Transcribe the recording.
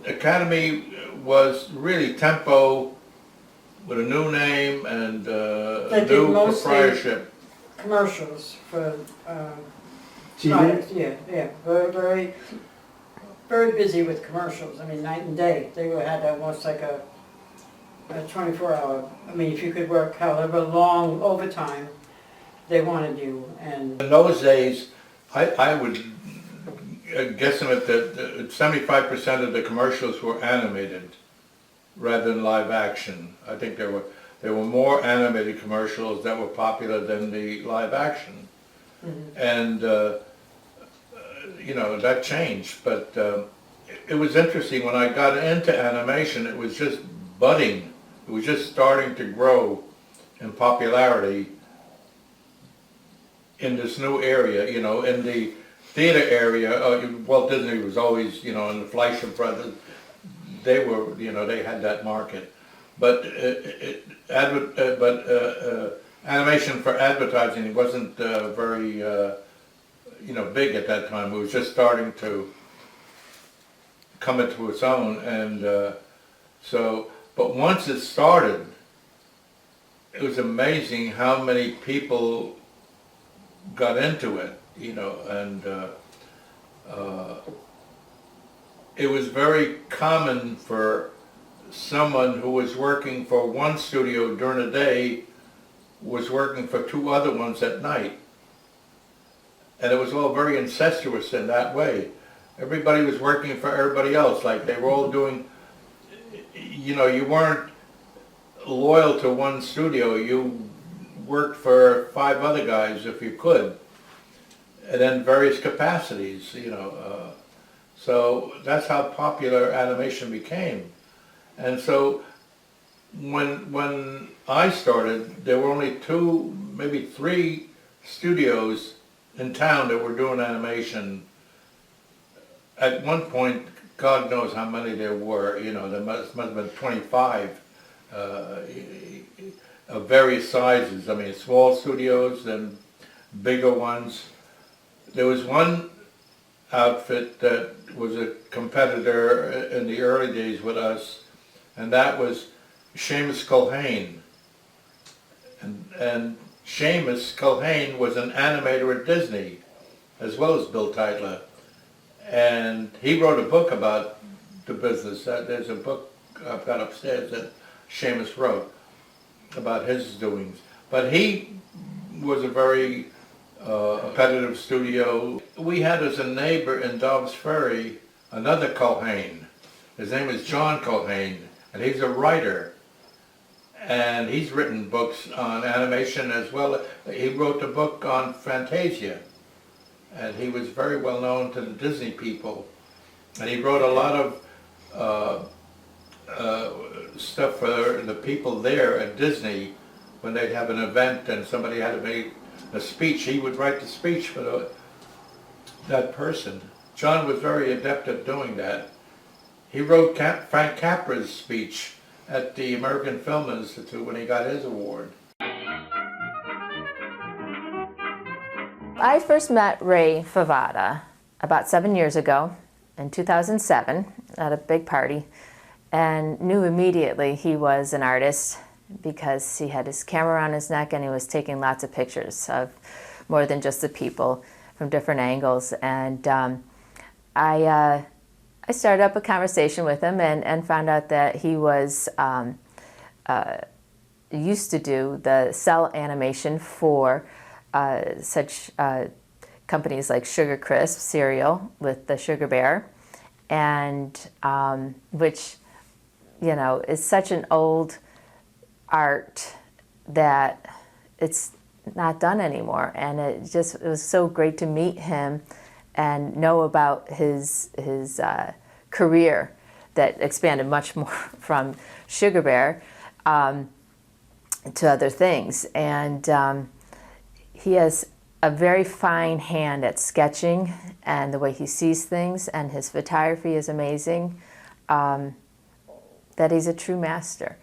Academy was really Tempo with a new name and They did new mostly proprietorship. commercials for TV? products. Yeah, very, very busy with commercials. I mean, night and day. They had almost like a 24-hour. I mean, if you could work however long overtime, they wanted you. And In those days, I would guesstimate that 75% of the commercials were animated rather than live action. I think there were more animated commercials that were popular than the live action. mm-hmm. And you know, that changed, but it was interesting. When I got into animation, it was just budding. It was just starting to grow in popularity in this new area, you know, in the theater area. Walt Disney was always, you know, and the Fleischer Brothers, they were, you know, they had that market. But animation for advertising wasn't very, you know, big at that time. It was just starting to come into its own, and but once it started, it was amazing how many people got into it, you know, and it was very common for someone who was working for one studio during the day was working for two other ones at night. And it was all very incestuous in that way. Everybody was working for everybody else, like they were all doing, you know, you weren't loyal to one studio, you worked for 5 other guys if you could, and then various capacities, you know. So that's how popular animation became. And so when I started, there were only 2, maybe 3 studios in town that were doing animation. At one point, God knows how many there were, you know, there must have been 25 of various sizes. I mean, small studios and bigger ones. There was one outfit that was a competitor in the early days with us, and that was Seamus Culhane. And Seamus Culhane was an animator at Disney, as well as Bill Teitler. And he wrote a book about the business. There's a book I've got upstairs that Seamus wrote about his doings. But he was a very competitive studio. We had as a neighbor in Dobbs Ferry another Culhane. His name is John Culhane, and he's a writer. And he's written books on animation as well. He wrote a book on Fantasia. And he was very well known to the Disney people. And he wrote a lot of stuff for the people there at Disney. When they'd have an event and somebody had to make a speech, he would write the speech for that person. John was very adept at doing that. He wrote Frank Capra's speech at the American Film Institute when he got his award. I first met Ray Favata about 7 years ago in 2007 at a big party, and knew immediately he was an artist because he had his camera around his neck and he was taking lots of pictures of more than just the people from different angles. And I started up a conversation with him and found out that he was used to do the cell animation for such companies like Sugar Crisp cereal with the Sugar Bear, and which, you know, is such an old art that it's not done anymore. And it was so great to meet him and know about his career that expanded much more from Sugar Bear to other things. And he has a very fine hand at sketching and the way he sees things, and his photography is amazing, that he's a true master.